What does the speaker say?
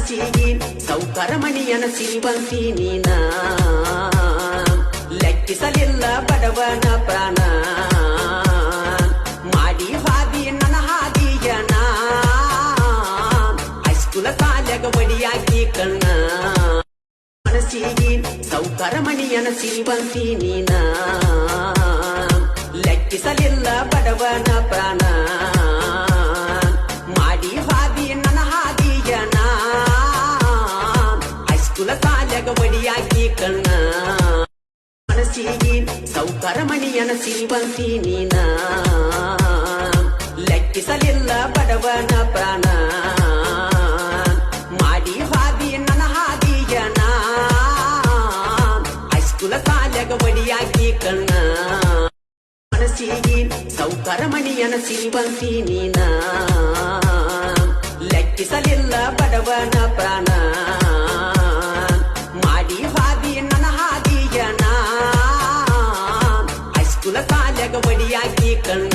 ಮನಸ್ಸಿಗೆ ಸೌಕರ ಮಣಿಯನ ಸಿರಿವಂತಿ ನೀನ ಲೆಕ್ಕಿಸಲಿಲ್ಲ ಬಡವನ ಪ್ರಾಣ ಮಾಡಿ ಹಾದಿ ನನ್ನ ಹಾದಿಯನ ಹೈಸ್ಕೂಲ ಸಾಲ್ಯಾಗ ಬಡಿಯಾಕಿ ಕಣ್ಣ ಮನಸ್ಸಿಗೆ ಸೌಕರ ಮಣಿಯನ ಸಿರಿವಂತಿ ನೀನ ಲೆಕ್ಕಿಸಲಿಲ್ಲ ಬಡವನ ಪ್ರಾಣ ಮಾಡಿ ಹಾದಿ ನನ್ನ ಹಾದಿಯನ ಹೈಸ್ಕೂಲ ಸಾಲ್ಯಾಗ ಬಡಿಯಾಕಿ ಕಣ್ಣ ಮನಸ್ಸಿಗೆ ಸೌಕರ ಮಣಿಯನ ಸಿರಿವಂತಿ ನೀನ ಲೆಕ್ಕಿಸಲಿಲ್ಲ ಬಡವನ ಪ್ರಾಣ ಮಾಡಿ ಹಾದಿ ನನ್ನ ಹಾದಿಯನ ಹೈಸ್ಕೂಲ ಸಾಲ್ಯಾಗ ಬಡಿಯಾಕಿ ಕಣ್ಣ ಮನಸ್ಸಿಗೆ ಸೌಕರ ಮಣಿಯನ ಸಿರಿವಂತಿ ನೀನ ಲೆಕ್ಕಿಸಲಿಲ್ಲ ಬಡವನ ಪ್ರಾಣ ಮಾಡಿ ಹಾದಿ ನನ್ನ ಹಾದಿಯನ ಹೈಸ್ಕೂಲ ಸಾಲ್ಯಾಗ ಬಡಿಯಾಕಿ ಕಣ್ಣ